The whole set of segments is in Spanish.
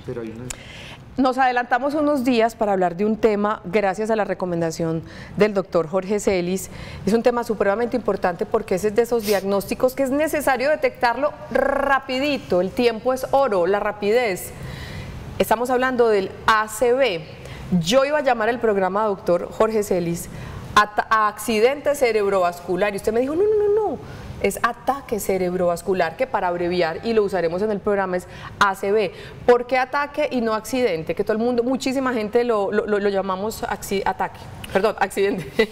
Pero hay una... Nos adelantamos unos días para hablar de un tema gracias a la recomendación del doctor Jorge Celis. Es un tema supremamente importante porque ese es de esos diagnósticos que es necesario detectarlo rapidito. El tiempo es oro, la rapidez. Estamos hablando del ACV. Yo iba a llamar el programa, doctor Jorge Celis, a accidente cerebrovascular y usted me dijo, no, es ataque cerebrovascular, que para abreviar, y lo usaremos en el programa, es ACV. ¿Por qué ataque y no accidente? Que todo el mundo, muchísima gente lo llamamos accidente.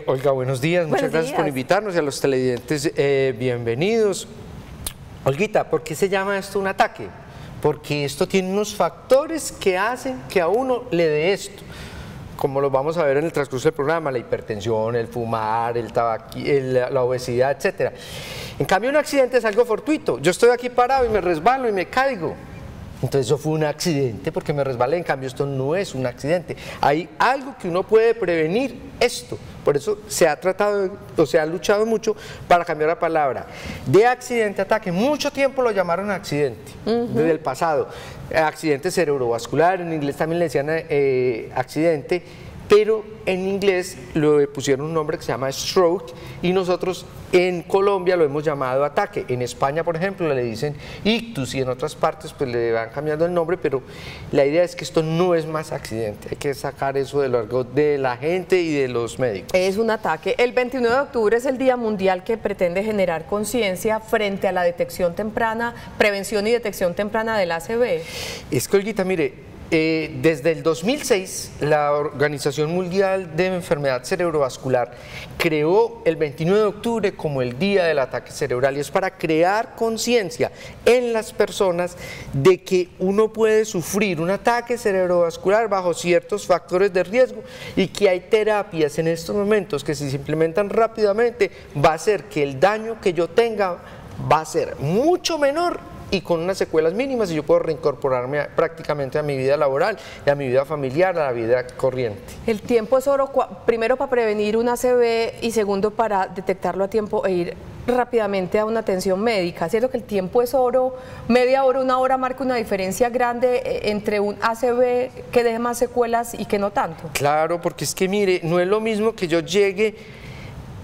Olga, buenos días, muchas gracias por invitarnos y a los televidentes, bienvenidos. Olguita, ¿por qué se llama esto un ataque? Porque esto tiene unos factores que hacen que a uno le dé esto, como lo vamos a ver en el transcurso del programa: la hipertensión, el fumar, el la obesidad, etc. En cambio, un accidente es algo fortuito. Yo estoy aquí parado y me resbalo y me caigo. Entonces eso fue un accidente porque me resbalé. En cambio, esto no es un accidente. Hay algo que uno puede prevenir esto. Por eso se ha tratado, o se ha luchado mucho para cambiar la palabra de accidente a ataque. Mucho tiempo lo llamaron accidente, desde el pasado. Accidente cerebrovascular, en inglés también le decían accidente, pero en inglés le pusieron un nombre que se llama stroke y nosotros en Colombia lo hemos llamado ataque. En España, por ejemplo, le dicen ictus y en otras partes pues le van cambiando el nombre, pero la idea es que esto no es más accidente. Hay que sacar eso de lo largo de la gente y de los médicos. Es un ataque. El 29 de octubre es el Día Mundial que pretende generar conciencia frente a la detección temprana, prevención y detección temprana del ACV. Es que, Olguita, mire, desde el 2006, la Organización Mundial de Enfermedad Cerebrovascular creó el 29 de octubre como el Día del Ataque Cerebral, y es para crear conciencia en las personas de que uno puede sufrir un ataque cerebrovascular bajo ciertos factores de riesgo y que hay terapias en estos momentos que, si se implementan rápidamente, va a hacer que el daño que yo tenga va a ser mucho menor y con unas secuelas mínimas, y yo puedo reincorporarme prácticamente a mi vida laboral, y a mi vida familiar, a la vida corriente. El tiempo es oro, primero para prevenir un ACV y segundo para detectarlo a tiempo e ir rápidamente a una atención médica. ¿Cierto que el tiempo es oro? Media hora, una hora marca una diferencia grande entre un ACV que deje más secuelas y que no tanto. Claro, porque es que mire, no es lo mismo que yo llegue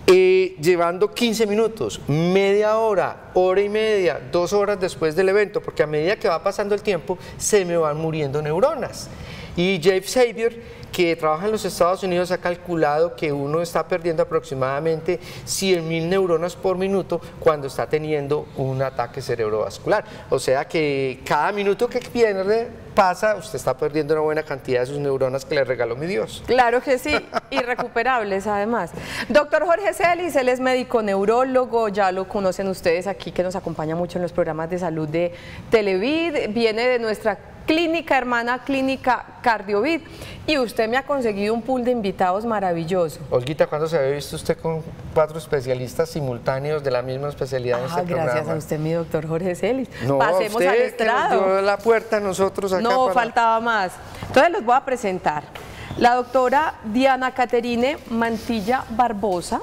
llevando 15 minutos, media hora, hora y media, 2 horas después del evento, porque a medida que va pasando el tiempo se me van muriendo neuronas. Y Jeff Xavier, que trabaja en los Estados Unidos, ha calculado que uno está perdiendo aproximadamente 100.000 neuronas por minuto cuando está teniendo un ataque cerebrovascular. O sea que cada minuto que pasa, usted está perdiendo una buena cantidad de sus neuronas que le regaló mi Dios. Claro que sí, irrecuperables además. Doctor Jorge Celis, él es médico neurólogo, ya lo conocen ustedes aquí, que nos acompaña mucho en los programas de salud de Televid, viene de nuestra clínica hermana, Clínica Cardiovid, y usted me ha conseguido un pool de invitados maravilloso. Olguita, ¿cuándo se había visto usted con 4 especialistas simultáneos de la misma especialidad en este programa? Gracias a usted, mi doctor Jorge Celis. No, pasemos al estrado. Que nos dio la puerta a nosotros acá. No, faltaba más. Entonces los voy a presentar. La doctora Diana Caterine Mantilla Barbosa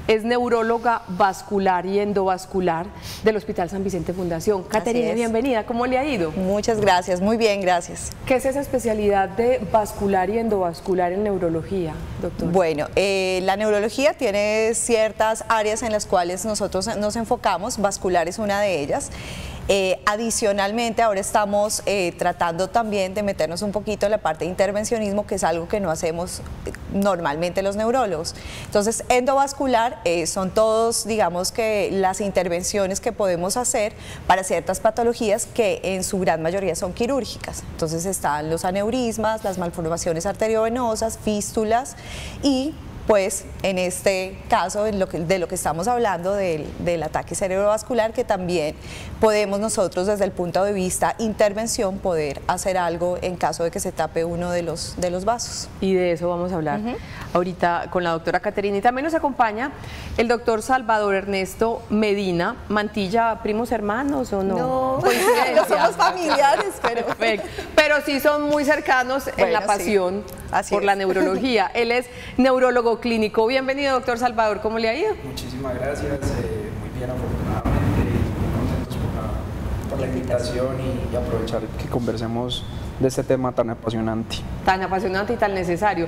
es neuróloga vascular y endovascular del Hospital San Vicente Fundación. Caterine, bienvenida, ¿cómo le ha ido? Muchas gracias, muy bien, gracias. ¿Qué es esa especialidad de vascular y endovascular en neurología, doctor? Bueno, la neurología tiene ciertas áreas en las cuales nosotros nos enfocamos, vascular es una de ellas. Adicionalmente, ahora estamos tratando también de meternos un poquito en la parte de intervencionismo, que es algo que no hacemos normalmente los neurólogos. Entonces, endovascular son todos, digamos que las intervenciones que podemos hacer para ciertas patologías que en su gran mayoría son quirúrgicas. Entonces están los aneurismas, las malformaciones arteriovenosas, fístulas y pues en este caso de lo que estamos hablando del ataque cerebrovascular, que también podemos nosotros desde el punto de vista intervención poder hacer algo en caso de que se tape uno de los vasos. Y de eso vamos a hablar ahorita con la doctora Caterina. Y también nos acompaña el doctor Salvador Ernesto Medina Mantilla. ¿Primos hermanos o no? No, no somos familiares, pero... Perfecto. Pero sí son muy cercanos en la pasión por la neurología. Él es neurólogo clínico. Bienvenido, doctor Salvador, ¿cómo le ha ido? Muchísimas gracias, muy bien, afortunadamente, y muy contentos por la invitación. invitación y aprovechar que conversemos de este tema tan apasionante. Tan apasionante y tan necesario.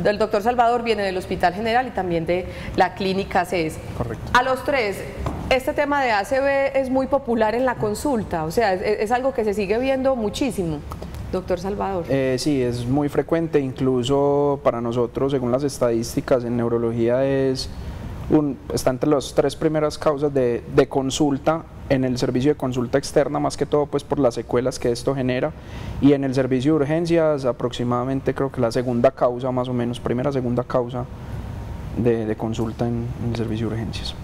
El doctor Salvador viene del Hospital General y también de la Clínica CES. Correcto. A los tres, este tema de ACV es muy popular en la consulta, o sea, es algo que se sigue viendo muchísimo. Doctor Salvador. Sí, es muy frecuente, incluso para nosotros, según las estadísticas en neurología, está entre las 3 primeras causas de consulta en el servicio de consulta externa, más que todo pues por las secuelas que esto genera, y en el servicio de urgencias aproximadamente creo que la segunda causa, más o menos, segunda causa de consulta en el servicio de urgencias.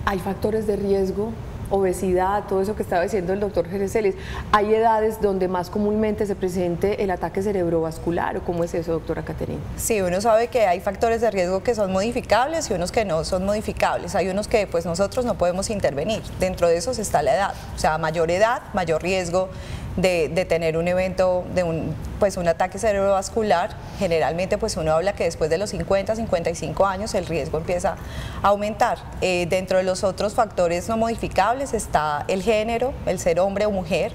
¿Hay factores de riesgo? Obesidad, todo eso que estaba diciendo el doctor Jorge Celis. ¿Hay edades donde más comúnmente se presente el ataque cerebrovascular o cómo es eso, doctora Caterina? Sí, uno sabe que hay factores de riesgo que son modificables y unos que no son modificables. Hay unos que pues nosotros no podemos intervenir. Dentro de esos está la edad, o sea, mayor edad, mayor riesgo de tener un evento, de un ataque cerebrovascular. Generalmente pues uno habla que después de los 50, 55 años el riesgo empieza a aumentar. Dentro de los otros factores no modificables está el género, el ser hombre o mujer,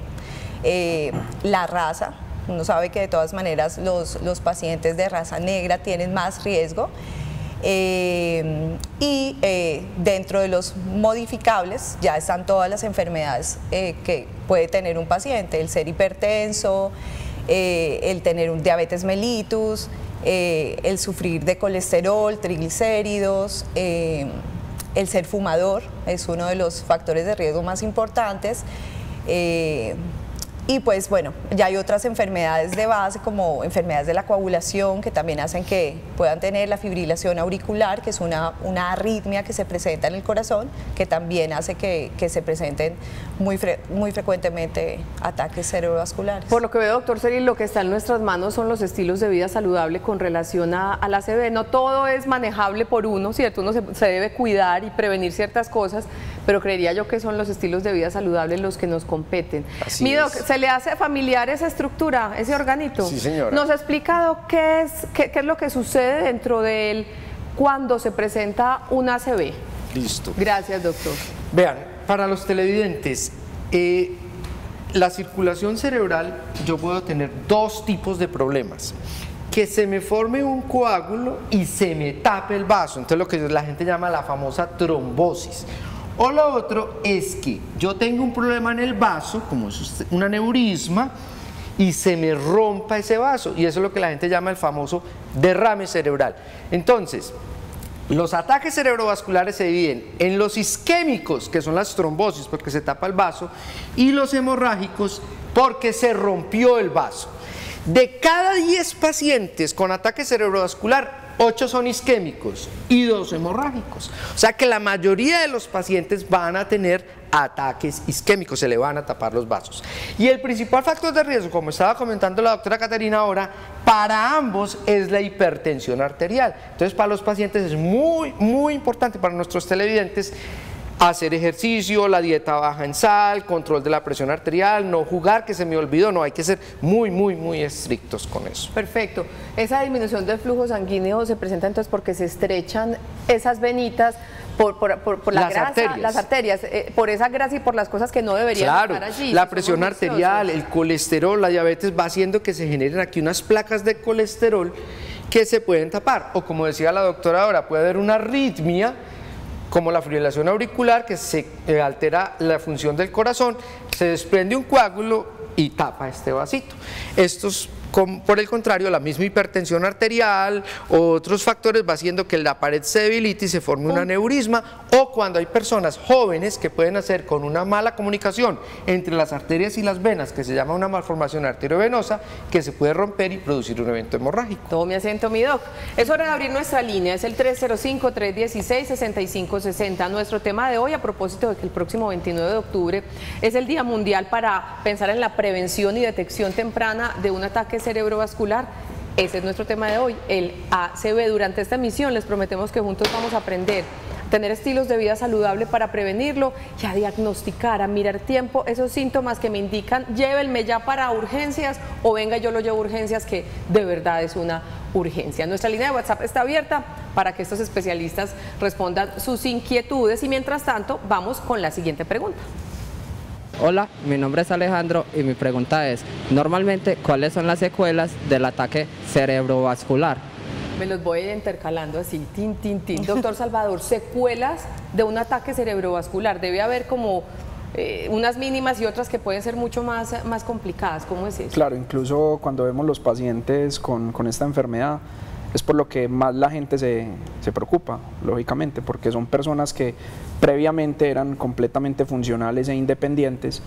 la raza. Uno sabe que de todas maneras los pacientes de raza negra tienen más riesgo. Dentro de los modificables ya están todas las enfermedades que puede tener un paciente, el ser hipertenso, el tener un diabetes mellitus, el sufrir de colesterol, triglicéridos, el ser fumador es uno de los factores de riesgo más importantes. Y pues bueno, ya hay otras enfermedades de base como enfermedades de la coagulación que también hacen que puedan tener la fibrilación auricular, que es una arritmia que se presenta en el corazón, que también hace que se presenten muy frecuentemente ataques cerebrovasculares. Por lo que veo, doctor Celis, lo que está en nuestras manos son los estilos de vida saludable con relación a la ACV. No todo es manejable por uno, ¿cierto? Uno se debe cuidar y prevenir ciertas cosas, pero creería yo que son los estilos de vida saludables los que nos competen. Así Mi doc, es. ¿se le hace familiar esa estructura, ese organito? Sí, señora. ¿Nos ha explicado qué es lo que sucede dentro de él cuando se presenta un ACV? Listo. Gracias, doctor. Vean, para los televidentes, la circulación cerebral, yo puedo tener 2 tipos de problemas. Que se me forme un coágulo y se me tape el vaso, entonces lo que la gente llama la famosa trombosis. O lo otro es que yo tengo un problema en el vaso, como es un aneurisma, y se me rompa ese vaso, y eso es lo que la gente llama el famoso derrame cerebral. Entonces, los ataques cerebrovasculares se dividen en los isquémicos, que son las trombosis, porque se tapa el vaso, y los hemorrágicos, porque se rompió el vaso. De cada 10 pacientes con ataque cerebrovascular, 8 son isquémicos y 2 hemorrágicos. O sea que la mayoría de los pacientes van a tener ataques isquémicos, se le van a tapar los vasos. Y el principal factor de riesgo, como estaba comentando la doctora Caterina ahora, para ambos es la hipertensión arterial. Entonces para los pacientes es muy importante, para nuestros televidentes, hacer ejercicio, la dieta baja en sal, control de la presión arterial, no jugar, que se me olvidó, no, hay que ser muy estrictos con eso. Perfecto. Esa disminución del flujo sanguíneo se presenta entonces porque se estrechan esas venitas por la grasa, las arterias, por esa grasa y por las cosas que no deberían estar allí. La presión arterial, el colesterol, la diabetes va haciendo que se generen aquí unas placas de colesterol que se pueden tapar, o como decía la doctora ahora, puede haber una arritmia como la fibrilación auricular, que se altera la función del corazón, se desprende un coágulo y tapa este vasito. Estos, por el contrario, la misma hipertensión arterial o otros factores va haciendo que la pared se debilite y se forme un aneurisma, o cuando hay personas jóvenes que pueden hacer con una mala comunicación entre las arterias y las venas, que se llama una malformación arteriovenosa, que se puede romper y producir un evento hemorrágico. Tome acento, mi doc. Es hora de abrir nuestra línea, es el 305-316-6560. Nuestro tema de hoy, a propósito de que el próximo 29 de octubre es el Día Mundial para pensar en la prevención y detección temprana de un ataque cerebrovascular. Ese es nuestro tema de hoy, el ACV. Durante esta emisión les prometemos que juntos vamos a aprender a tener estilos de vida saludable para prevenirlo y a diagnosticar, a mirar tiempo esos síntomas que me indican llévenme ya para urgencias o venga yo lo llevo a urgencias, que de verdad es una urgencia. Nuestra línea de WhatsApp está abierta para que estos especialistas respondan sus inquietudes y mientras tanto vamos con la siguiente pregunta. Hola, mi nombre es Alejandro y mi pregunta es, normalmente, ¿cuáles son las secuelas del ataque cerebrovascular? Me los voy intercalando así, tin, tin, tin. Doctor Salvador, secuelas de un ataque cerebrovascular. Debe haber como unas mínimas y otras que pueden ser mucho más complicadas. ¿Cómo es eso? Claro, incluso cuando vemos los pacientes con esta enfermedad, es por lo que más la gente se preocupa, lógicamente, porque son personas que previamente eran completamente funcionales e independientes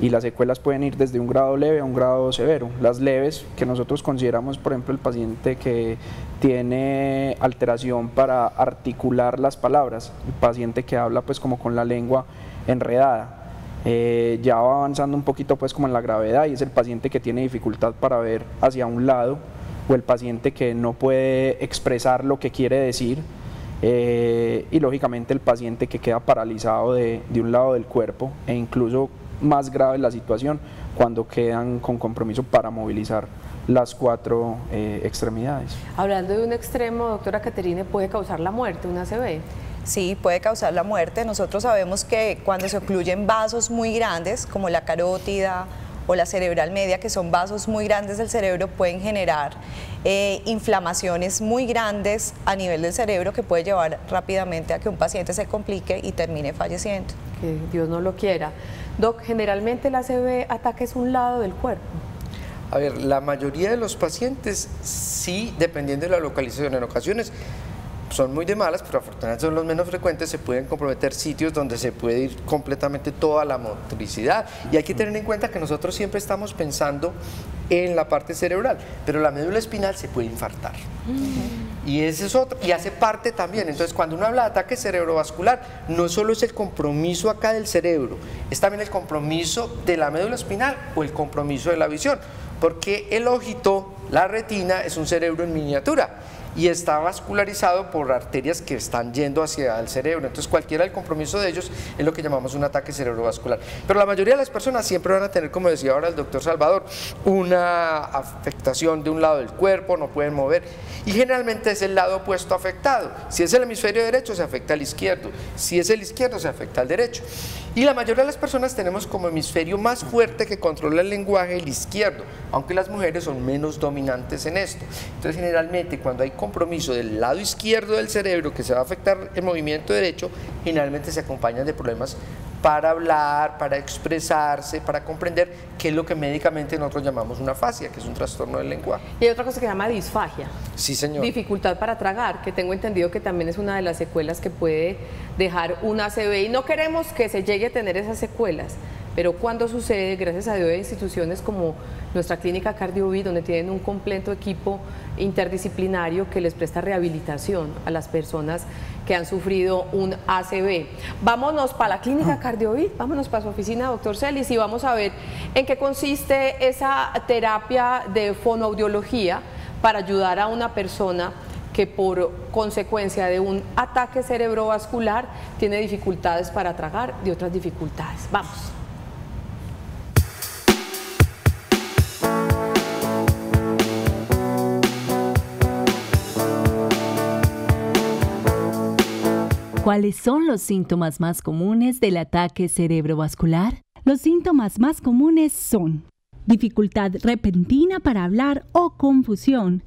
y las secuelas pueden ir desde un grado leve a un grado severo. Las leves, que nosotros consideramos, por ejemplo, el paciente que tiene alteración para articular las palabras, el paciente que habla pues como con la lengua enredada. Ya va avanzando un poquito pues como en la gravedad y es el paciente que tiene dificultad para ver hacia un lado o el paciente que no puede expresar lo que quiere decir y lógicamente el paciente que queda paralizado de un lado del cuerpo e incluso más grave la situación cuando quedan con compromiso para movilizar las 4 extremidades. Hablando de un extremo, doctora Caterine, ¿puede causar la muerte una ACV? Sí, puede causar la muerte. Nosotros sabemos que cuando se ocluyen vasos muy grandes, como la carótida o la cerebral media, que son vasos muy grandes del cerebro, pueden generar inflamaciones muy grandes a nivel del cerebro que puede llevar rápidamente a que un paciente se complique y termine falleciendo. Que Dios no lo quiera. Doc, generalmente la ACV ataca es un lado del cuerpo. A ver, la mayoría de los pacientes sí, dependiendo de la localización, en ocasiones son muy de malas, pero afortunadamente son los menos frecuentes, se pueden comprometer sitios donde se puede ir completamente toda la motricidad. Y hay que tener en cuenta que nosotros siempre estamos pensando en la parte cerebral, pero la médula espinal se puede infartar. Y ese es otro, y hace parte también. Entonces, cuando uno habla de ataque cerebrovascular, no solo es el compromiso acá del cerebro, es también el compromiso de la médula espinal o el compromiso de la visión, porque el ojito, la retina, es un cerebro en miniatura y está vascularizado por arterias que están yendo hacia el cerebro. Entonces cualquiera del compromiso de ellos es lo que llamamos un ataque cerebrovascular. Pero la mayoría de las personas siempre van a tener, como decía ahora el doctor Salvador, una afectación de un lado del cuerpo, no pueden mover y generalmente es el lado opuesto afectado. Si es el hemisferio derecho se afecta al izquierdo, si es el izquierdo se afecta al derecho. Y la mayoría de las personas tenemos como hemisferio más fuerte que controla el lenguaje el izquierdo, aunque las mujeres son menos dominantes en esto. Entonces generalmente cuando hay compromiso del lado izquierdo del cerebro que se va a afectar el movimiento derecho, generalmente se acompañan de problemas para hablar, para expresarse, para comprender qué es lo que médicamente nosotros llamamos una afasia, que es un trastorno del lenguaje. Y hay otra cosa que se llama disfagia. Sí, señor. Dificultad para tragar, que tengo entendido que también es una de las secuelas que puede dejar una ACV y no queremos que se llegue a tener esas secuelas. Pero cuando sucede, gracias a Dios, hay instituciones como nuestra clínica CardioVit, donde tienen un completo equipo interdisciplinario que les presta rehabilitación a las personas que han sufrido un ACV. Vámonos para la clínica CardioVit, vámonos para su oficina, doctor Celis, y vamos a ver en qué consiste esa terapia de fonoaudiología para ayudar a una persona que por consecuencia de un ataque cerebrovascular tiene dificultades para tragar y otras dificultades. Vamos. ¿Cuáles son los síntomas más comunes del ataque cerebrovascular? Los síntomas más comunes son dificultad repentina para hablar o confusión,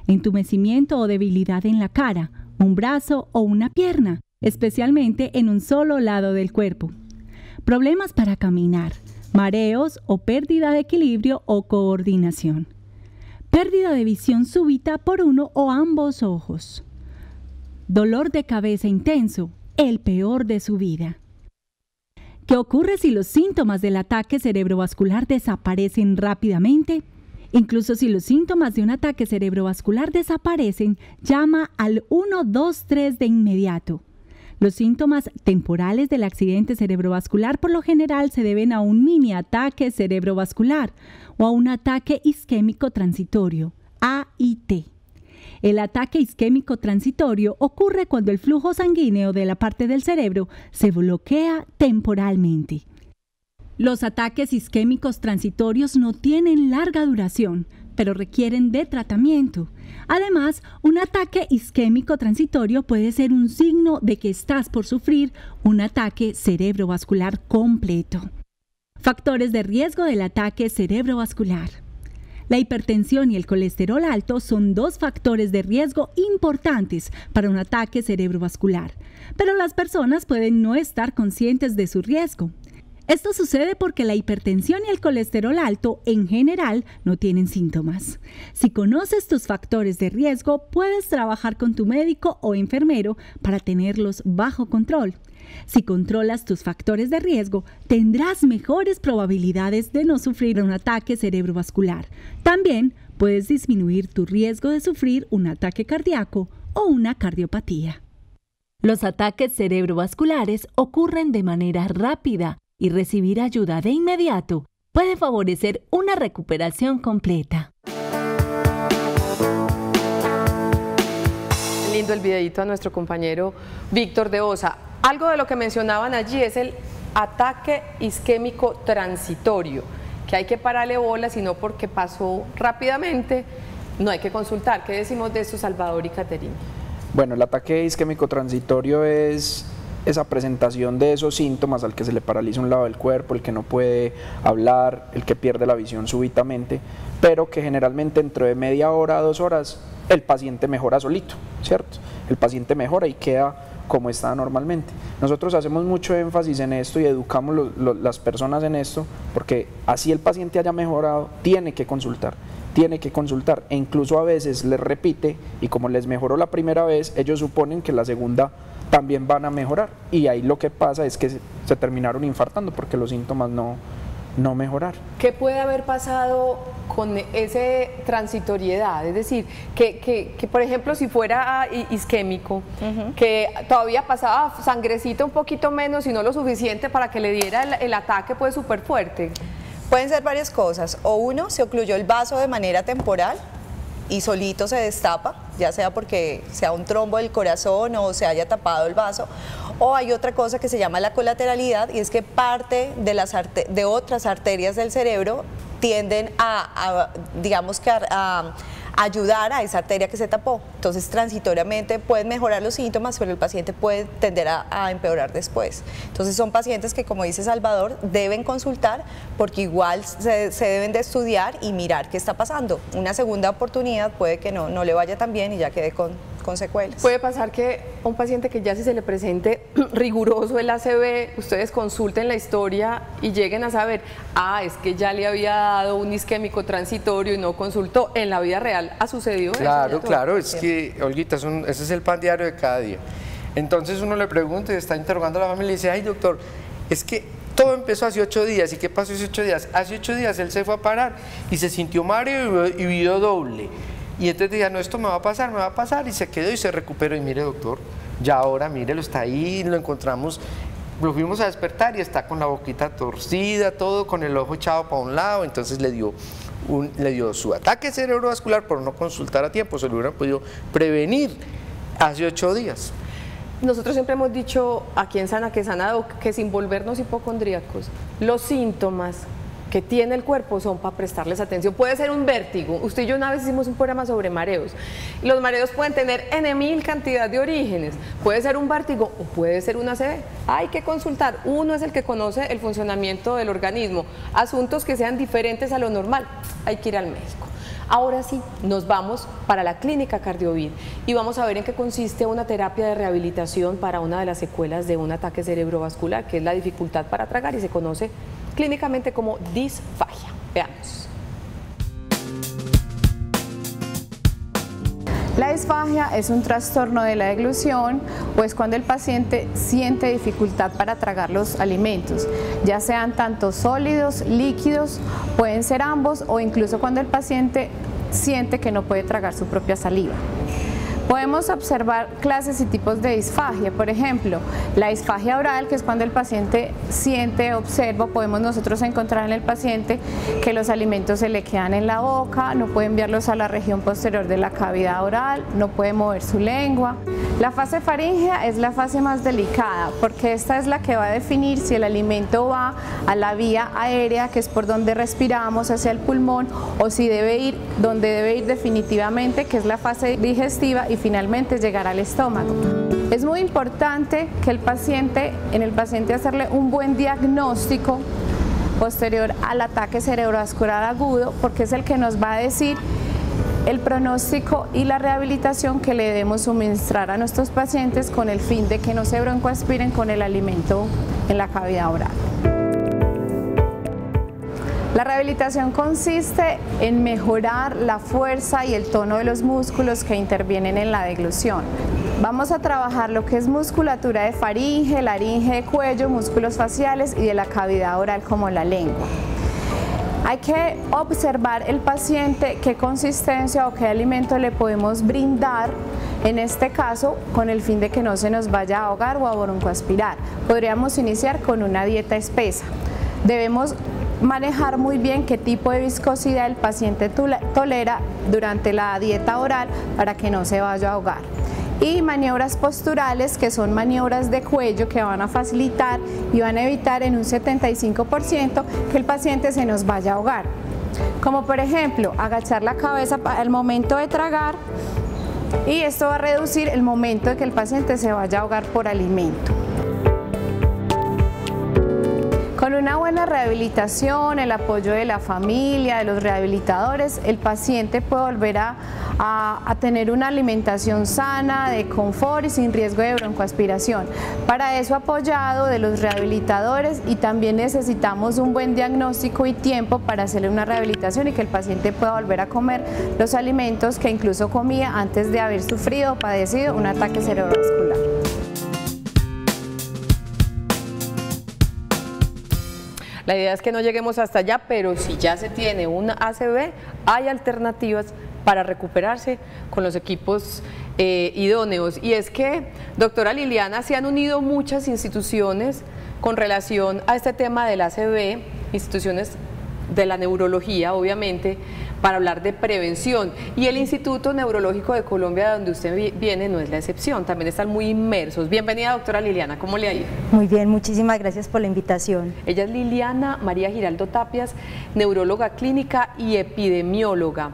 entumecimiento o debilidad en la cara, un brazo o una pierna, especialmente en un solo lado del cuerpo, problemas para caminar, mareos o pérdida de equilibrio o coordinación, pérdida de visión súbita por uno o ambos ojos, dolor de cabeza intenso, el peor de su vida. ¿Qué ocurre si los síntomas del ataque cerebrovascular desaparecen rápidamente? Incluso si los síntomas de un ataque cerebrovascular desaparecen, llama al 123 de inmediato. Los síntomas temporales del accidente cerebrovascular por lo general se deben a un mini ataque cerebrovascular o a un ataque isquémico transitorio, AIT. El ataque isquémico transitorio ocurre cuando el flujo sanguíneo de la parte del cerebro se bloquea temporalmente. Los ataques isquémicos transitorios no tienen larga duración, pero requieren de tratamiento. Además, un ataque isquémico transitorio puede ser un signo de que estás por sufrir un ataque cerebrovascular completo. Factores de riesgo del ataque cerebrovascular. La hipertensión y el colesterol alto son dos factores de riesgo importantes para un ataque cerebrovascular, pero las personas pueden no estar conscientes de su riesgo. Esto sucede porque la hipertensión y el colesterol alto en general no tienen síntomas. Si conoces tus factores de riesgo, puedes trabajar con tu médico o enfermero para tenerlos bajo control. Si controlas tus factores de riesgo, tendrás mejores probabilidades de no sufrir un ataque cerebrovascular. También puedes disminuir tu riesgo de sufrir un ataque cardíaco o una cardiopatía. Los ataques cerebrovasculares ocurren de manera rápida y recibir ayuda de inmediato puede favorecer una recuperación completa. Lindo el videito a nuestro compañero Víctor de Osa. Algo de lo que mencionaban allí es el ataque isquémico transitorio, que hay que pararle bolas y no porque pasó rápidamente, no hay que consultar. ¿Qué decimos de esto, Salvador y Caterina? Bueno, el ataque isquémico transitorio es esa presentación de esos síntomas al que se le paraliza un lado del cuerpo, el que no puede hablar, el que pierde la visión súbitamente, pero que generalmente dentro de media hora a 2 horas el paciente mejora solito, ¿cierto? El paciente mejora y queda como está normalmente. Nosotros hacemos mucho énfasis en esto y educamos las personas en esto, porque así el paciente haya mejorado, tiene que consultar, e incluso a veces les repite y como les mejoró la primera vez, ellos suponen que la segunda también van a mejorar y ahí lo que pasa es que se terminaron infartando porque los síntomas no mejoraron. ¿Qué puede haber pasado con esa transitoriedad? Es decir, que por ejemplo si fuera isquémico, que todavía pasaba sangrecita un poquito menos y no lo suficiente para que le diera el ataque pues súper fuerte. Pueden ser varias cosas, o uno, se ocluyó el vaso de manera temporal y solito se destapa, ya sea porque sea un trombo del corazón o se haya tapado el vaso, o hay otra cosa que se llama la colateralidad y es que parte de otras arterias del cerebro tienden a ayudar a esa arteria que se tapó. Entonces transitoriamente pueden mejorar los síntomas, pero el paciente puede tender a empeorar después. Entonces son pacientes que, como dice Salvador, deben consultar porque igual se deben de estudiar y mirar qué está pasando. Una segunda oportunidad puede que no le vaya tan bien y ya quede con secuelas. Puede pasar que un paciente que ya si se le presente riguroso el ACV, ustedes consulten la historia y lleguen a saber, es que ya le había dado un isquémico transitorio y no consultó. En la vida real ha sucedido eso. Claro, es sí. que, Olguita, ese es el pan diario de cada día. Entonces uno le pregunta y está interrogando a la familia y dice, ay doctor, es que todo empezó hace 8 días. ¿Y qué pasó hace 8 días? Hace 8 días él se fue a parar y se sintió mareo y vio doble. Y entonces decía, no, esto me va a pasar, y se quedó y se recuperó. Y mire, doctor, ya ahora, mírelo, está ahí, lo encontramos, lo fuimos a despertar y está con la boquita torcida, todo con el ojo echado para un lado. Entonces le dio su ataque cerebrovascular por no consultar a tiempo, se lo hubieran podido prevenir hace 8 días. Nosotros siempre hemos dicho aquí en Sana que Sanado, que sin volvernos hipocondríacos, los síntomas que tiene el cuerpo son para prestarles atención. Puede ser un vértigo. Usted y yo una vez hicimos un programa sobre mareos. Los mareos pueden tener N.000 cantidad de orígenes. Puede ser un vértigo o puede ser una ACV. Hay que consultar. Uno es el que conoce el funcionamiento del organismo. Asuntos que sean diferentes a lo normal, hay que ir al médico. Ahora sí, nos vamos para la clínica Cardiovid y vamos a ver en qué consiste una terapia de rehabilitación para una de las secuelas de un ataque cerebrovascular, que es la dificultad para tragar y se conoce clínicamente como disfagia. Veamos. La disfagia es un trastorno de la deglución, pues cuando el paciente siente dificultad para tragar los alimentos, ya sean tanto sólidos, líquidos, pueden ser ambos, o incluso cuando el paciente siente que no puede tragar su propia saliva. Podemos observar clases y tipos de disfagia, por ejemplo, la disfagia oral, que es cuando el paciente siente, observa, podemos nosotros encontrar en el paciente que los alimentos se le quedan en la boca, no puede enviarlos a la región posterior de la cavidad oral, no puede mover su lengua. La fase faríngea es la fase más delicada, porque esta es la que va a definir si el alimento va a la vía aérea, que es por donde respiramos, hacia el pulmón, o si debe ir donde debe ir definitivamente, que es la fase digestiva, y finalmente llegar al estómago. Es muy importante que en el paciente hacerle un buen diagnóstico posterior al ataque cerebrovascular agudo, porque es el que nos va a decir el pronóstico y la rehabilitación que le debemos suministrar a nuestros pacientes con el fin de que no se broncoaspiren con el alimento en la cavidad oral. La rehabilitación consiste en mejorar la fuerza y el tono de los músculos que intervienen en la deglución. Vamos a trabajar lo que es musculatura de faringe, laringe de cuello, músculos faciales y de la cavidad oral como la lengua. Hay que observar el paciente qué consistencia o qué alimento le podemos brindar, en este caso con el fin de que no se nos vaya a ahogar o a broncoaspirar. Podríamos iniciar con una dieta espesa. Debemos manejar muy bien qué tipo de viscosidad el paciente tolera durante la dieta oral para que no se vaya a ahogar. Y maniobras posturales, que son maniobras de cuello que van a facilitar y van a evitar en un 75% que el paciente se nos vaya a ahogar. Como por ejemplo, agachar la cabeza al momento de tragar, y esto va a reducir el momento de que el paciente se vaya a ahogar por alimento. Con una buena rehabilitación, el apoyo de la familia, de los rehabilitadores, el paciente puede volver a tener una alimentación sana, de confort y sin riesgo de broncoaspiración. Para eso apoyado de los rehabilitadores, y también necesitamos un buen diagnóstico y tiempo para hacerle una rehabilitación y que el paciente pueda volver a comer los alimentos que incluso comía antes de haber sufrido o padecido un ataque cerebrovascular. La idea es que no lleguemos hasta allá, pero si ya se tiene una ACV, hay alternativas para recuperarse con los equipos idóneos. Y es que, doctora Liliana, se han unido muchas instituciones con relación a este tema del ACV, instituciones de la neurología, obviamente, para hablar de prevención. Y el Instituto Neurológico de Colombia, de donde usted viene, no es la excepción, también están muy inmersos. Bienvenida, doctora Liliana, ¿cómo le ha ido? Muy bien, muchísimas gracias por la invitación. Ella es Liliana María Giraldo Tapias, neuróloga clínica y epidemióloga.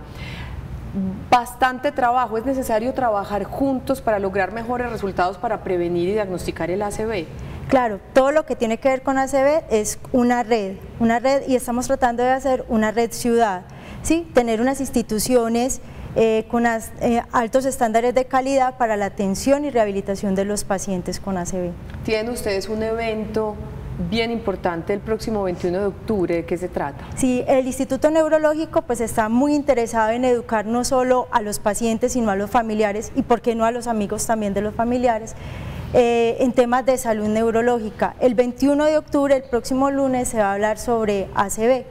Bastante trabajo, es necesario trabajar juntos para lograr mejores resultados para prevenir y diagnosticar el ACV. Claro, todo lo que tiene que ver con ACV es una red, y estamos tratando de hacer una red ciudad, ¿sí? Tener unas instituciones con altos estándares de calidad para la atención y rehabilitación de los pacientes con ACV. Tienen ustedes un evento bien importante el próximo 21 de octubre, ¿de qué se trata? Sí, el Instituto Neurológico pues está muy interesado en educar no solo a los pacientes, sino a los familiares, y por qué no a los amigos también de los familiares, en temas de salud neurológica. El 21 de octubre, el próximo lunes, se va a hablar sobre ACV,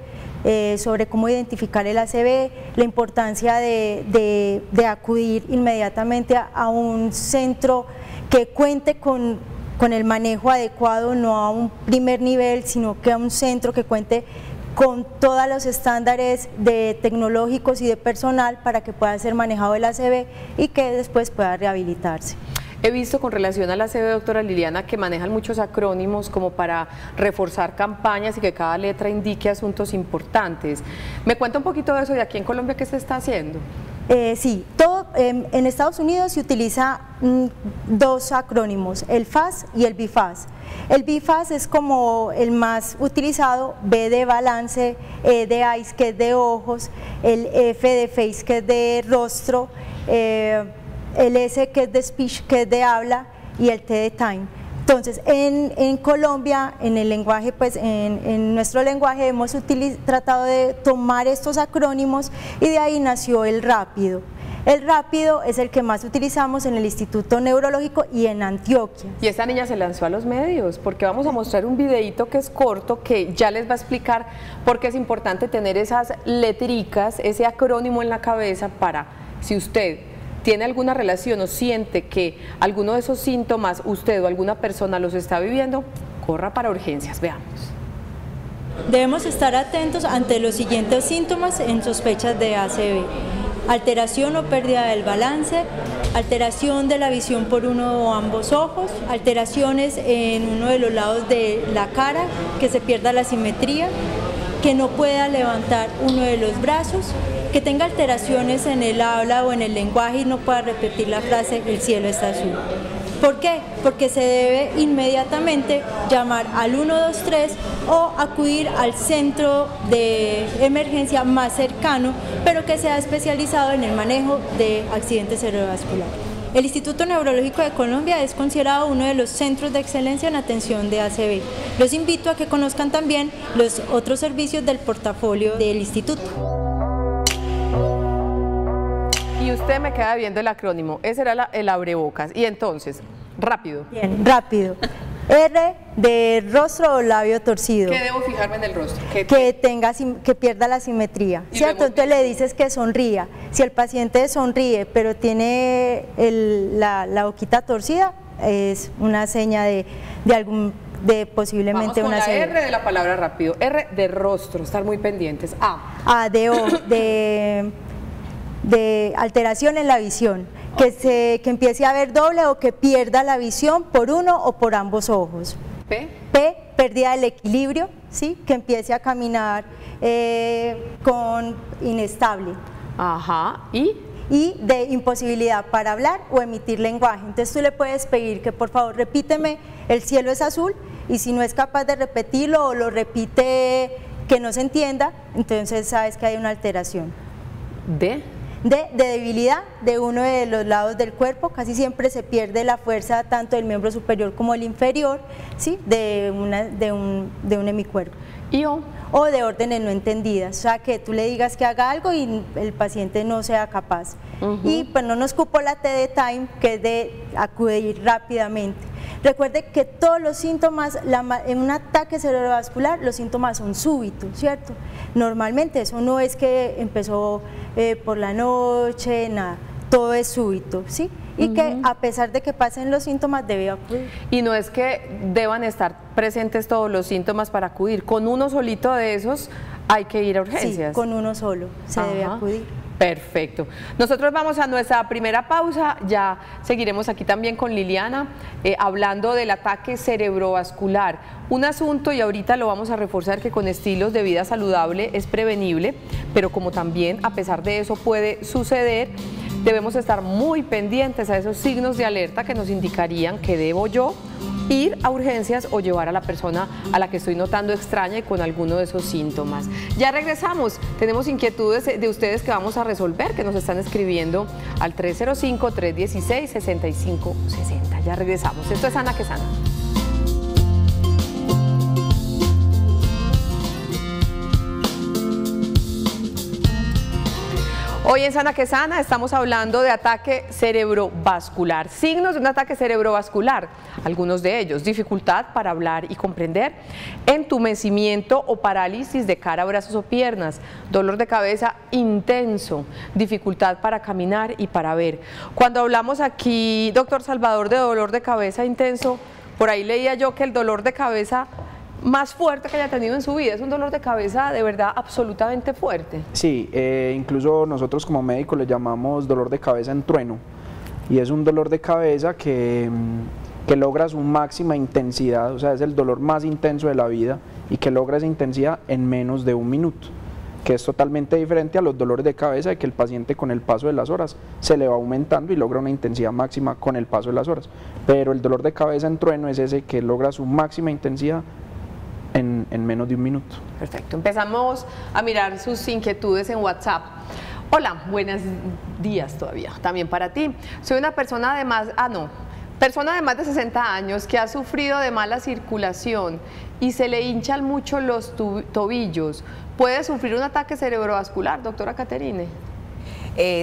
sobre cómo identificar el ACV, la importancia de acudir inmediatamente a un centro que cuente con el manejo adecuado, no a un primer nivel, sino que a un centro que cuente con todos los estándares tecnológicos y de personal para que pueda ser manejado el ACV y que después pueda rehabilitarse. He visto con relación a la ACV, doctora Liliana, que manejan muchos acrónimos como para reforzar campañas y que cada letra indique asuntos importantes. ¿Me cuenta un poquito de eso? ¿Y aquí en Colombia qué se está haciendo? Sí, en Estados Unidos se utiliza dos acrónimos, el FAS y el BIFAS. El BIFAS es como el más utilizado, B de balance, E de eyes, que es de ojos, el F de face, que es de rostro, el S, que es de speech, que es de habla, y el T de time. Entonces, en Colombia, en el lenguaje, pues en nuestro lenguaje hemos tratado de tomar estos acrónimos, y de ahí nació el rápido. El rápido es el que más utilizamos en el Instituto Neurológico y en Antioquia. Y esta niña se lanzó a los medios, porque vamos a mostrar un videito que es corto, que ya les va a explicar por qué es importante tener esas letricas, ese acrónimo en la cabeza, para, si usted tiene alguna relación o siente que alguno de esos síntomas usted o alguna persona los está viviendo, corra para urgencias. Veamos. Debemos estar atentos ante los siguientes síntomas en sospechas de ACV: alteración o pérdida del balance, alteración de la visión por uno o ambos ojos, alteraciones en uno de los lados de la cara, que se pierda la simetría, que no pueda levantar uno de los brazos, que tenga alteraciones en el habla o en el lenguaje y no pueda repetir la frase "el cielo está azul". ¿Por qué? Porque se debe inmediatamente llamar al 123 o acudir al centro de emergencia más cercano, pero que sea especializado en el manejo de accidentes cerebrovasculares. El Instituto Neurológico de Colombia es considerado uno de los centros de excelencia en atención de ACV. Los invito a que conozcan también los otros servicios del portafolio del instituto. Y usted me queda viendo el acrónimo, ese era el abrebocas. Y entonces, rápido. Bien, rápido. R de rostro o labio torcido. ¿Qué debo fijarme en el rostro? Que pierda la simetría, ¿cierto? Entonces le dices que sonría. Si el paciente sonríe pero tiene la boquita torcida, es una seña de posiblemente Vamos con una la R de la palabra rápido. R de rostro, estar muy pendientes. A de alteración en la visión. Que empiece a ver doble o que pierda la visión por uno o por ambos ojos. P, pérdida del equilibrio, ¿sí? Que empiece a caminar con inestable. Ajá, y de imposibilidad para hablar o emitir lenguaje. Entonces tú le puedes pedir que por favor repíteme, el cielo es azul, y si no es capaz de repetirlo o lo repite que no se entienda, entonces sabes que hay una alteración. D de debilidad de uno de los lados del cuerpo, casi siempre se pierde la fuerza tanto del miembro superior como el inferior, ¿sí? de un hemicuerpo. Y O de órdenes no entendidas, o sea que tú le digas que haga algo y el paciente no sea capaz. Y pues no nos cupo la T de time, que es de acudir rápidamente. Recuerde que todos los síntomas, en un ataque cerebrovascular, los síntomas son súbitos, ¿cierto? Normalmente eso no es que empezó por la noche, nada, todo es súbito, ¿sí? Y que a pesar de que pasen los síntomas debe acudir. Y no es que deban estar presentes todos los síntomas para acudir, con uno solito de esos hay que ir a urgencias. Sí, con uno solo se debe acudir. Perfecto. Nosotros vamos a nuestra primera pausa, ya seguiremos aquí también con Liliana hablando del ataque cerebrovascular, un asunto, y ahorita lo vamos a reforzar, que con estilos de vida saludable es prevenible, pero como también a pesar de eso puede suceder, debemos estar muy pendientes a esos signos de alerta que nos indicarían que debo yo ir a urgencias o llevar a la persona a la que estoy notando extraña y con alguno de esos síntomas. Ya regresamos, tenemos inquietudes de ustedes que vamos a resolver, que nos están escribiendo al 305-316-6560. Ya regresamos, esto es Sana que Sana. Hoy en Sana que Sana estamos hablando de ataque cerebrovascular, signos de un ataque cerebrovascular, algunos de ellos: dificultad para hablar y comprender, entumecimiento o parálisis de cara, brazos o piernas, dolor de cabeza intenso, dificultad para caminar y para ver. Cuando hablamos aquí, doctor Salvador, de dolor de cabeza intenso, por ahí leía yo que el dolor de cabeza más fuerte que haya tenido en su vida, es un dolor de cabeza de verdad absolutamente fuerte. Sí, incluso nosotros como médicos le llamamos dolor de cabeza en trueno, y es un dolor de cabeza que logra su máxima intensidad, o sea, es el dolor más intenso de la vida y que logra esa intensidad en menos de un minuto, que es totalmente diferente a los dolores de cabeza de que el paciente con el paso de las horas se le va aumentando y logra una intensidad máxima con el paso de las horas, pero el dolor de cabeza en trueno es ese que logra su máxima intensidad en menos de un minuto. Perfecto, empezamos a mirar sus inquietudes en WhatsApp. Hola, buenos días todavía, también para ti. Soy una persona de persona de más de 60 años que ha sufrido de mala circulación y se le hinchan mucho los tobillos. ¿Puede sufrir un ataque cerebrovascular, doctora Caterine?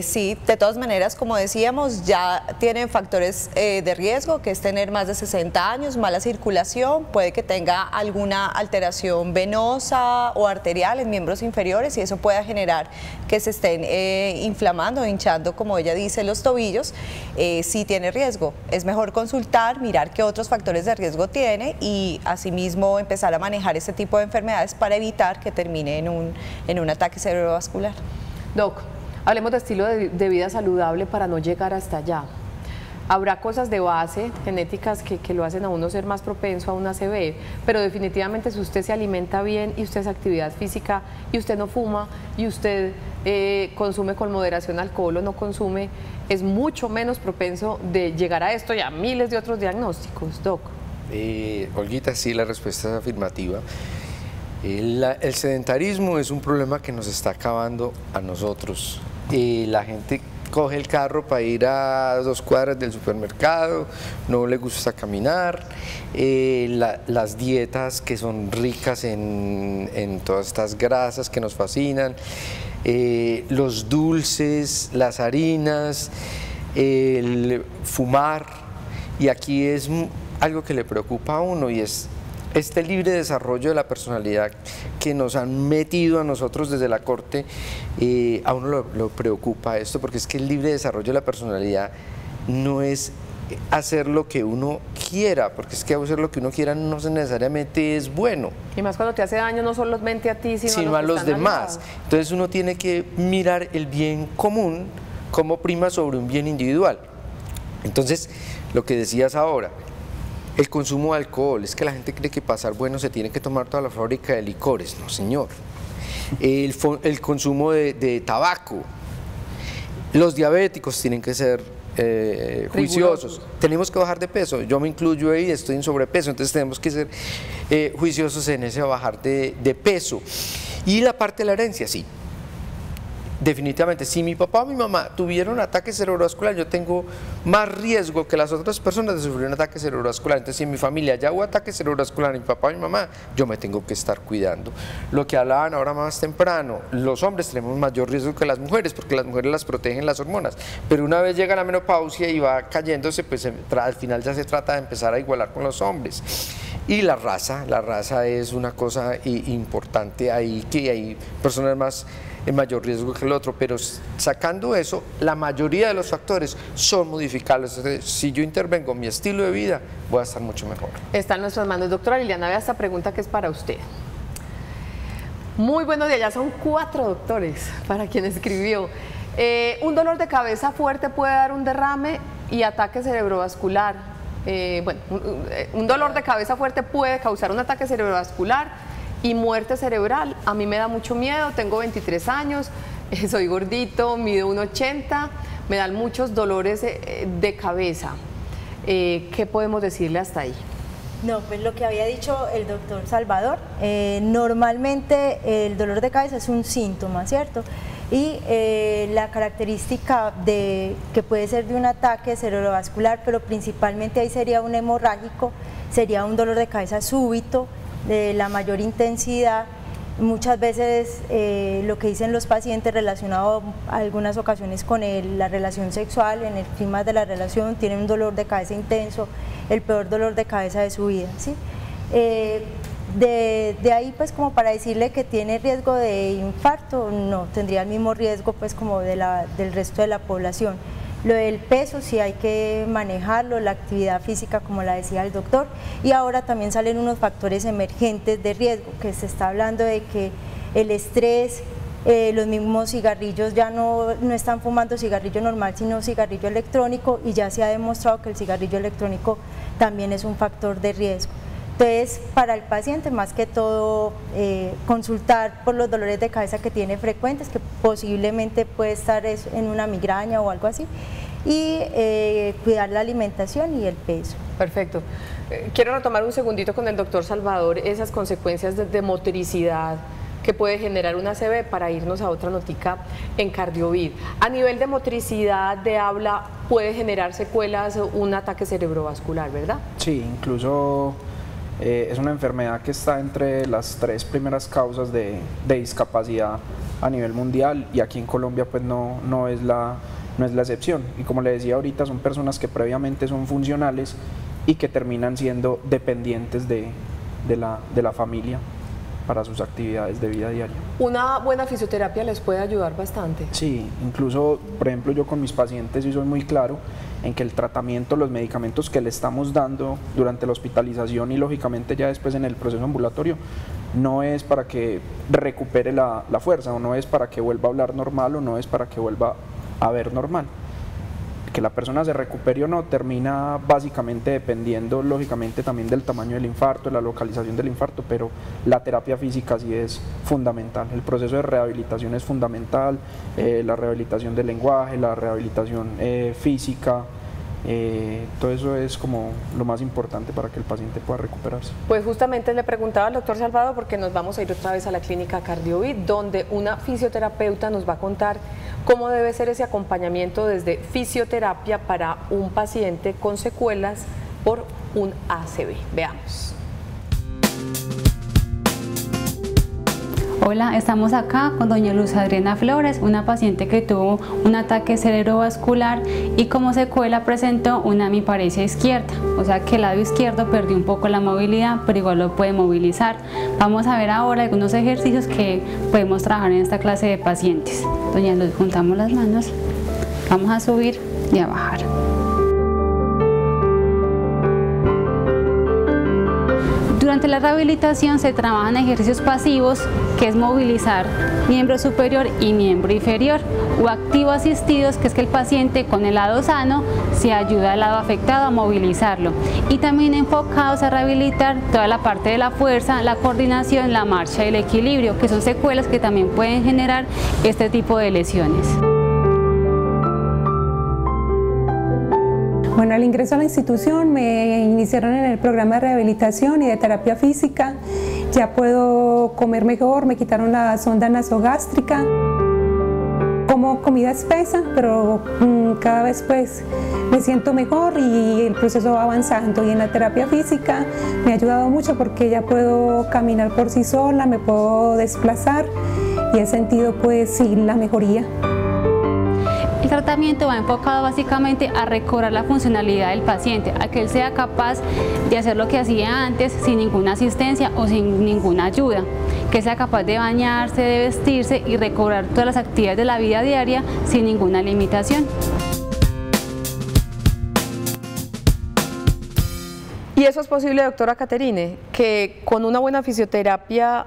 Sí, de todas maneras, como decíamos, ya tienen factores de riesgo, que es tener más de 60 años, mala circulación, puede que tenga alguna alteración venosa o arterial en miembros inferiores, y eso puede generar que se estén inflamando, hinchando, como ella dice, los tobillos. Sí tiene riesgo, es mejor consultar, mirar qué otros factores de riesgo tiene y asimismo empezar a manejar este tipo de enfermedades para evitar que termine en un ataque cerebrovascular. Doc, hablemos de estilo de vida saludable para no llegar hasta allá. Habrá cosas de base genéticas que lo hacen a uno ser más propenso a una ACV, pero definitivamente si usted se alimenta bien y usted hace actividad física y usted no fuma y usted consume con moderación alcohol o no consume, es mucho menos propenso de llegar a esto y a miles de otros diagnósticos, Doc. Olguita, sí, la respuesta es afirmativa. El sedentarismo es un problema que nos está acabando a nosotros. La gente coge el carro para ir a 2 cuadras del supermercado, no le gusta caminar, las dietas que son ricas en todas estas grasas que nos fascinan, los dulces, las harinas, el fumar, y aquí es algo que le preocupa a uno y es este libre desarrollo de la personalidad que nos han metido a nosotros desde la corte. A uno lo preocupa esto, porque es que el libre desarrollo de la personalidad no es hacer lo que uno quiera, porque es que hacer lo que uno quiera no necesariamente es bueno. Y más cuando te hace daño no solamente a ti, sino a los demás. Entonces uno tiene que mirar el bien común como prima sobre un bien individual. Entonces, lo que decías ahora, el consumo de alcohol, es que la gente cree que pasar bueno se tiene que tomar toda la fábrica de licores, no señor. El consumo de tabaco, los diabéticos tienen que ser juiciosos, tenemos que bajar de peso, yo me incluyo ahí, estoy en sobrepeso, entonces tenemos que ser juiciosos en ese bajar de peso. Y la parte de la herencia, sí. Definitivamente, si mi papá o mi mamá tuvieron ataque cerebrovascular, yo tengo más riesgo que las otras personas de sufrir un ataque cerebrovascular. Entonces, si en mi familia ya hubo ataque cerebrovascular, mi papá o mi mamá, yo me tengo que estar cuidando. Lo que hablaban ahora más temprano, los hombres tenemos mayor riesgo que las mujeres, porque las mujeres las protegen las hormonas, pero una vez llega la menopausia y va cayéndose, pues al final ya se trata de empezar a igualar con los hombres. Y la raza es una cosa importante ahí, que hay personas más en mayor riesgo que el otro, pero sacando eso, la mayoría de los factores son modificables. Entonces, si yo intervengo en mi estilo de vida, voy a estar mucho mejor. Está en nuestras manos. Doctora Liliana, vea esta pregunta que es para usted. Muy buenos días, ya son 4 doctores para quien escribió. Un dolor de cabeza fuerte puede dar un derrame y ataque cerebrovascular. Un dolor de cabeza fuerte puede causar un ataque cerebrovascular y muerte cerebral. A mí me da mucho miedo, tengo 23 años, soy gordito, mido 1,80, me dan muchos dolores de cabeza. ¿Qué podemos decirle hasta ahí? No, pues lo que había dicho el doctor Salvador, normalmente el dolor de cabeza es un síntoma, ¿cierto? Y la característica que puede ser de un ataque cerebrovascular, pero principalmente ahí sería un hemorrágico, sería un dolor de cabeza súbito, de la mayor intensidad. Muchas veces lo que dicen los pacientes relacionado a algunas ocasiones con la relación sexual, en el clima de la relación, tienen un dolor de cabeza intenso, el peor dolor de cabeza de su vida, ¿sí? De ahí pues como para decirle que tiene riesgo de infarto, no, tendría el mismo riesgo pues como del resto de la población. Lo del peso sí hay que manejarlo, la actividad física como la decía el doctor, y ahora también salen unos factores emergentes de riesgo, que se está hablando de que el estrés, los mismos cigarrillos, ya no están fumando cigarrillo normal sino cigarrillo electrónico, y ya se ha demostrado que el cigarrillo electrónico también es un factor de riesgo. Entonces, para el paciente, más que todo, consultar por los dolores de cabeza que tiene frecuentes, que posiblemente puede estar en una migraña o algo así, y cuidar la alimentación y el peso. Perfecto. Quiero retomar un segundito con el doctor Salvador, esas consecuencias de motricidad que puede generar una ACV, para irnos a otra notica en Cardiovid. A nivel de motricidad, de habla, puede generar secuelas un ataque cerebrovascular, ¿verdad? Sí, incluso es una enfermedad que está entre las 3 primeras causas de discapacidad a nivel mundial, y aquí en Colombia pues no es la excepción. Y como le decía ahorita, son personas que previamente son funcionales y que terminan siendo dependientes de la familia para sus actividades de vida diaria. ¿Una buena fisioterapia les puede ayudar bastante? Sí, incluso, por ejemplo, yo con mis pacientes sí soy muy claro en que el tratamiento, los medicamentos que le estamos dando durante la hospitalización y lógicamente ya después en el proceso ambulatorio, no es para que recupere la fuerza, o no es para que vuelva a hablar normal, o no es para que vuelva a ver normal. que la persona se recupere o no termina básicamente dependiendo lógicamente también del tamaño del infarto, de la localización del infarto, pero la terapia física sí es fundamental. El proceso de rehabilitación es fundamental, la rehabilitación del lenguaje, la rehabilitación física, todo eso es como lo más importante para que el paciente pueda recuperarse. Pues justamente le preguntaba al doctor Salvador porque nos vamos a ir otra vez a la clínica Cardiovid, donde una fisioterapeuta nos va a contar cómo debe ser ese acompañamiento desde fisioterapia para un paciente con secuelas por un ACV. Veamos. Hola, estamos acá con doña Luz Adriana Flores, una paciente que tuvo un ataque cerebrovascular y como secuela presentó una hemiparesia izquierda, o sea que el lado izquierdo perdió un poco la movilidad, pero igual lo puede movilizar. Vamos a ver ahora algunos ejercicios que podemos trabajar en esta clase de pacientes. Doña Luz, juntamos las manos, vamos a subir y a bajar. Durante la rehabilitación se trabajan ejercicios pasivos, que es movilizar miembro superior y miembro inferior, o activo asistidos, que es que el paciente con el lado sano se ayuda al lado afectado a movilizarlo, y también enfocados a rehabilitar toda la parte de la fuerza, la coordinación, la marcha y el equilibrio, que son secuelas que también pueden generar este tipo de lesiones. Bueno, al ingreso a la institución me iniciaron en el programa de rehabilitación y de terapia física. Ya puedo comer mejor, me quitaron la sonda nasogástrica. Como comida espesa, pero cada vez pues me siento mejor y el proceso va avanzando. Y en la terapia física me ha ayudado mucho porque ya puedo caminar por sí sola, me puedo desplazar y he sentido pues sí la mejoría. El tratamiento va enfocado básicamente a recobrar la funcionalidad del paciente, a que él sea capaz de hacer lo que hacía antes sin ninguna asistencia o sin ninguna ayuda, que sea capaz de bañarse, de vestirse y recobrar todas las actividades de la vida diaria sin ninguna limitación. ¿Y eso es posible, doctora Caterine, que con una buena fisioterapia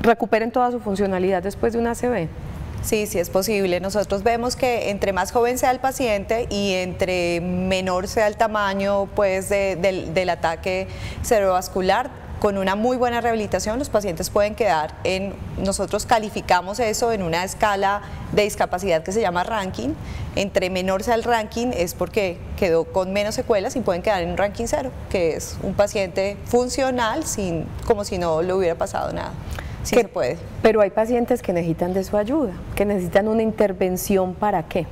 recuperen toda su funcionalidad después de un ACV? Sí, sí es posible. Nosotros vemos que entre más joven sea el paciente y entre menor sea el tamaño pues, del ataque cerebrovascular, con una muy buena rehabilitación los pacientes pueden quedar nosotros calificamos eso en una escala de discapacidad que se llama ranking. Entre menor sea el ranking es porque quedó con menos secuelas y pueden quedar en un ranking 0, que es un paciente funcional como si no le hubiera pasado nada. Sí se puede. Pero hay pacientes que necesitan de su ayuda, que necesitan una intervención. ¿Para qué?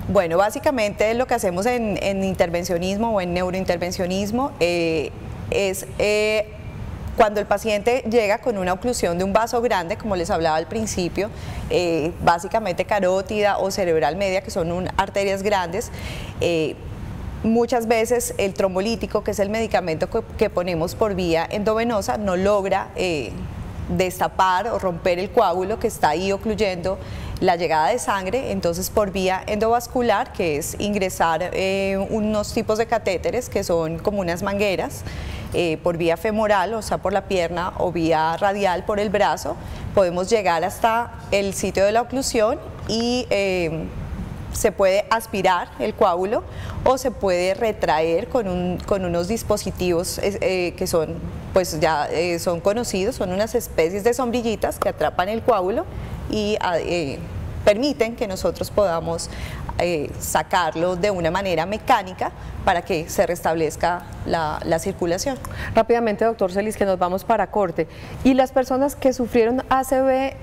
Bueno, básicamente lo que hacemos en intervencionismo o en neurointervencionismo es cuando el paciente llega con una oclusión de un vaso grande, como les hablaba al principio, básicamente carótida o cerebral media, que son arterias grandes. Muchas veces el trombolítico, que es el medicamento que ponemos por vía endovenosa, no logra destapar o romper el coágulo que está ahí ocluyendo la llegada de sangre. Entonces por vía endovascular, que es ingresar unos tipos de catéteres que son como unas mangueras, por vía femoral, o sea por la pierna, o vía radial por el brazo, podemos llegar hasta el sitio de la oclusión y se puede aspirar el coágulo o se puede retraer con unos dispositivos que son, pues ya son conocidos, son unas especies de sombrillitas que atrapan el coágulo y permiten que nosotros podamos sacarlo de una manera mecánica para que se restablezca la circulación. Rápidamente, doctor Celis, que nos vamos para corte. ¿Y las personas que sufrieron ACV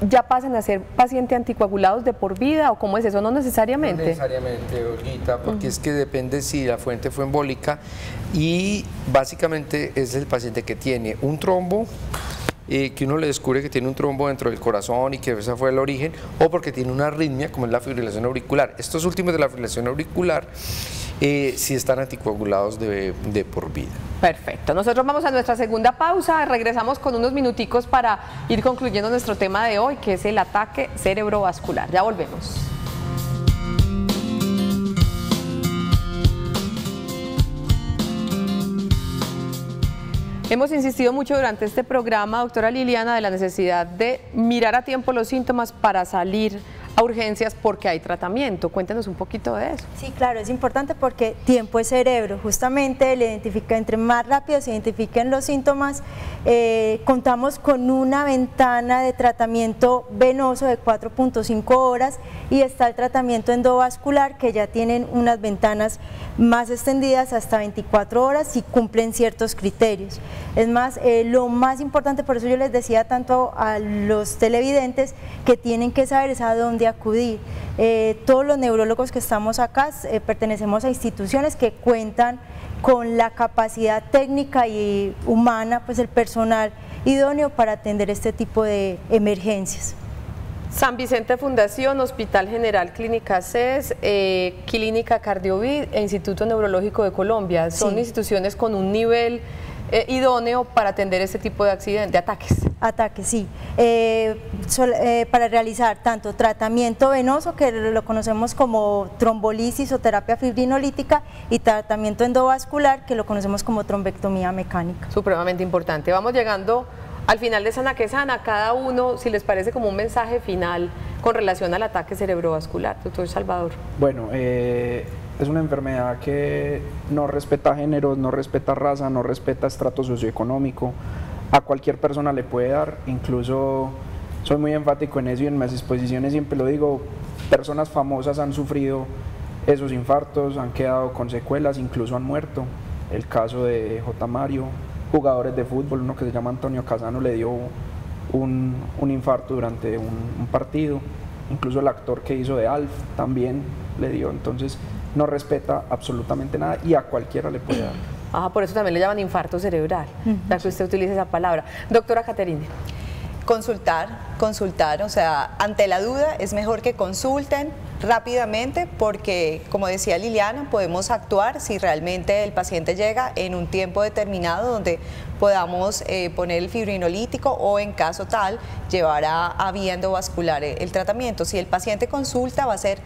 ya pasan a ser pacientes anticoagulados de por vida o cómo es eso? No necesariamente. No necesariamente, Olguita, porque es que depende si la fuente fue embólica y básicamente es el paciente que tiene un trombo, que uno le descubre que tiene un trombo dentro del corazón y que ese fue el origen, o porque tiene una arritmia como es la fibrilación auricular. Estos últimos de la fibrilación auricular sí están anticoagulados de por vida. Perfecto, nosotros vamos a nuestra segunda pausa, regresamos con unos minuticos para ir concluyendo nuestro tema de hoy, que es el ataque cerebrovascular. Ya volvemos. Hemos insistido mucho durante este programa, doctora Liliana, de la necesidad de mirar a tiempo los síntomas para salir a urgencias porque hay tratamiento. Cuéntenos un poquito de eso. Sí, claro, es importante porque tiempo es cerebro. Justamente entre más rápido se identifiquen los síntomas, contamos con una ventana de tratamiento venoso de 4.5 horas y está el tratamiento endovascular, que ya tienen unas ventanas más extendidas hasta 24 horas si cumplen ciertos criterios. Es más, lo más importante, por eso yo les decía tanto a los televidentes que tienen que saber es a dónde acudir. Todos los neurólogos que estamos acá pertenecemos a instituciones que cuentan con la capacidad técnica y humana, pues el personal idóneo para atender este tipo de emergencias. San Vicente Fundación, Hospital General Clínica CES, Clínica Cardiovid e Instituto Neurológico de Colombia. Son instituciones con un nivel idóneo para atender este tipo de accidentes, de ataques. Ataques, sí. Para realizar tanto tratamiento venoso, que lo conocemos como trombolisis o terapia fibrinolítica, y tratamiento endovascular, que lo conocemos como trombectomía mecánica. Supremamente importante. Vamos llegando al final de Sana que Sana. Cada uno, si les parece, como un mensaje final con relación al ataque cerebrovascular. Doctor Salvador. Bueno, es una enfermedad que no respeta géneros, no respeta raza, no respeta estrato socioeconómico. A cualquier persona le puede dar, incluso soy muy enfático en eso y en mis exposiciones siempre lo digo, personas famosas han sufrido esos infartos, han quedado con secuelas, incluso han muerto. El caso de J. Mario, jugadores de fútbol, uno que se llama Antonio Casano le dio un infarto durante un partido, incluso el actor que hizo de Alf también le dio. Entonces no respeta absolutamente nada y a cualquiera le puede dar. Por eso también le llaman infarto cerebral, ya que usted utiliza esa palabra. Doctora Caterine. Consultar, o sea, ante la duda es mejor que consulten rápidamente, porque como decía Liliana, podemos actuar si realmente el paciente llega en un tiempo determinado donde podamos poner el fibrinolítico o en caso tal llevar a vía endovascular el tratamiento. Si el paciente consulta va a ser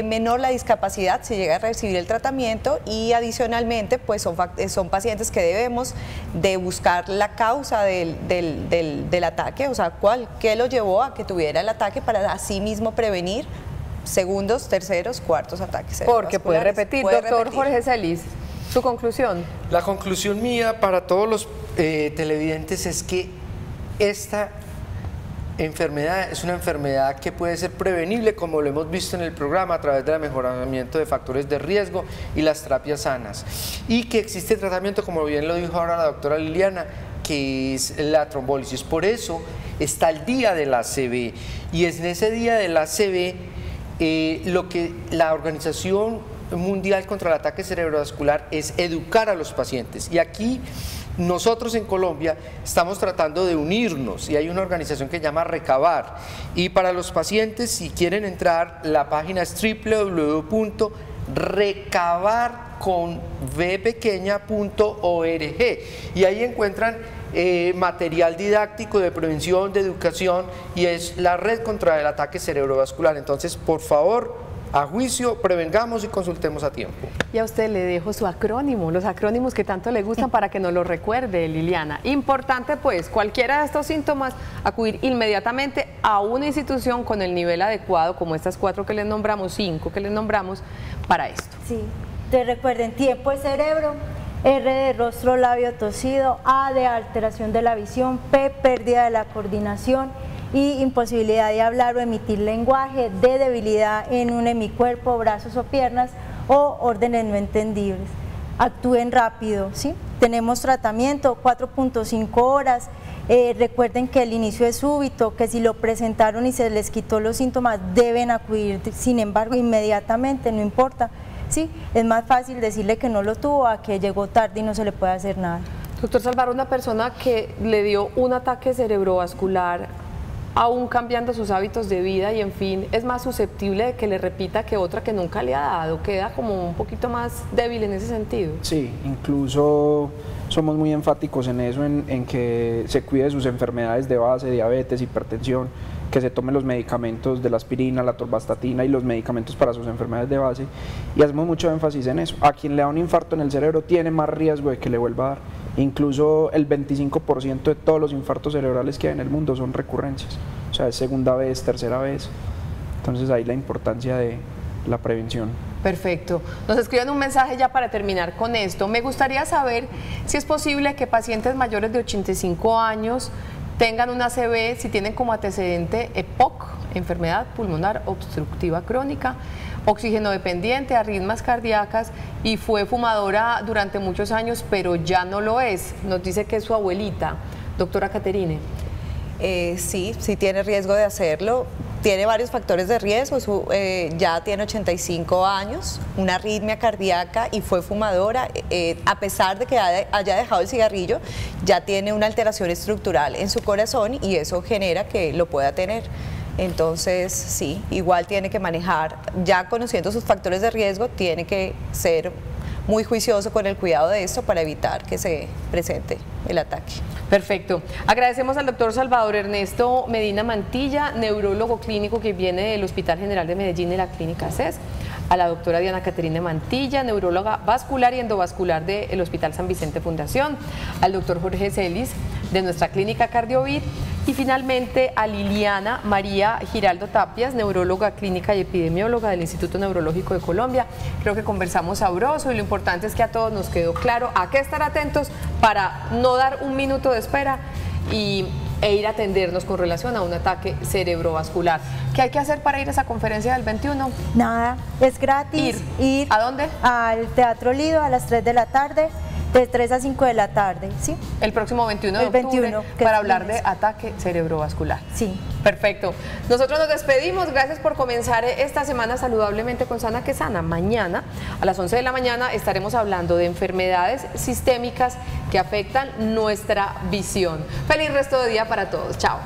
menor la discapacidad si llega a recibir el tratamiento, y adicionalmente pues son pacientes que debemos de buscar la causa del ataque, o sea, qué lo llevó a que tuviera el ataque, para así mismo prevenir segundos, terceros, cuartos ataques. Porque puede repetir. Doctor Jorge Celis, su conclusión. La conclusión mía para todos los televidentes es que esta enfermedad es una enfermedad que puede ser prevenible, como lo hemos visto en el programa, a través del mejoramiento de factores de riesgo y las terapias sanas, y que existe tratamiento, como bien lo dijo ahora la doctora Liliana, que es la trombólisis. Por eso está el día del ACV, y es en ese día del ACV lo que la Organización Mundial contra el Ataque Cerebrovascular es educar a los pacientes. Y aquí nosotros en Colombia estamos tratando de unirnos, y hay una organización que se llama Recabar, y para los pacientes, si quieren entrar, la página es www.recabarconvpequeña.org, y ahí encuentran material didáctico de prevención, de educación, y es la red contra el ataque cerebrovascular. Entonces, por favor, a juicio, prevengamos y consultemos a tiempo. Y a usted le dejo su acrónimo, los acrónimos que tanto le gustan, para que nos lo recuerde, Liliana. Importante pues, cualquiera de estos síntomas, acudir inmediatamente a una institución con el nivel adecuado, como estas 4 que les nombramos, 5 que les nombramos, para esto. Sí, te recuerden, tiempo es cerebro, R de rostro, labio torcido, A de alteración de la visión, P pérdida de la coordinación y imposibilidad de hablar o emitir lenguaje, D debilidad en un hemicuerpo, brazos o piernas, o órdenes no entendibles. Actúen rápido, ¿sí? Tenemos tratamiento, 4.5 horas. Recuerden que el inicio es súbito, que si lo presentaron y se les quitó los síntomas, deben acudir, sin embargo, inmediatamente, no importa. Sí, es más fácil decirle que no lo tuvo a que llegó tarde y no se le puede hacer nada. Doctor Salvador, una persona que le dio un ataque cerebrovascular, aún cambiando sus hábitos de vida y en fin, es más susceptible de que le repita que otra que nunca le ha dado, queda como un poquito más débil en ese sentido. Sí, incluso somos muy enfáticos en eso, en que se cuide de sus enfermedades de base, diabetes, hipertensión, que se tomen los medicamentos de la aspirina, la torvastatina y los medicamentos para sus enfermedades de base, y hacemos mucho énfasis en eso. A quien le da un infarto en el cerebro tiene más riesgo de que le vuelva a dar. Incluso el 25% de todos los infartos cerebrales que hay en el mundo son recurrencias, o sea, es segunda vez, tercera vez. Entonces ahí la importancia de la prevención. Perfecto. Nos escriben un mensaje ya para terminar con esto. Me gustaría saber si es posible que pacientes mayores de 85 años tengan una ACV si tienen como antecedente EPOC, enfermedad pulmonar obstructiva crónica, oxígeno dependiente, arritmias cardíacas y fue fumadora durante muchos años, pero ya no lo es. Nos dice que es su abuelita. Doctora Caterine. Sí tiene riesgo de hacerlo. Tiene varios factores de riesgo, ya tiene 85 años, una arritmia cardíaca y fue fumadora. A pesar de que haya dejado el cigarrillo, ya tiene una alteración estructural en su corazón y eso genera que lo pueda tener. Entonces, sí, igual tiene que manejar, ya conociendo sus factores de riesgo, tiene que ser muy juicioso con el cuidado de esto para evitar que se presente el ataque. Perfecto. Agradecemos al doctor Salvador Ernesto Medina Mantilla, neurólogo clínico que viene del Hospital General de Medellín y la Clínica CES, a la doctora Diana Caterine Mantilla, neuróloga vascular y endovascular del Hospital San Vicente Fundación, al doctor Jorge Celis de nuestra Clínica Cardiovit y finalmente a Liliana María Giraldo Tapias, neuróloga clínica y epidemióloga del Instituto Neurológico de Colombia. Creo que conversamos sabroso y lo importante es que a todos nos quedó claro a qué estar atentos para no dar un minuto de espera e ir a atendernos con relación a un ataque cerebrovascular. ¿Qué hay que hacer para ir a esa conferencia del 21? Nada, es gratis. Ir. ¿A dónde? Al Teatro Lido a las 3 de la tarde. De 3 a 5 de la tarde, ¿sí? El próximo 21 de octubre para hablar de ataque cerebrovascular. Sí. Perfecto. Nosotros nos despedimos. Gracias por comenzar esta semana saludablemente con Sana que Sana. Mañana a las 11 de la mañana estaremos hablando de enfermedades sistémicas que afectan nuestra visión. Feliz resto de día para todos. Chao.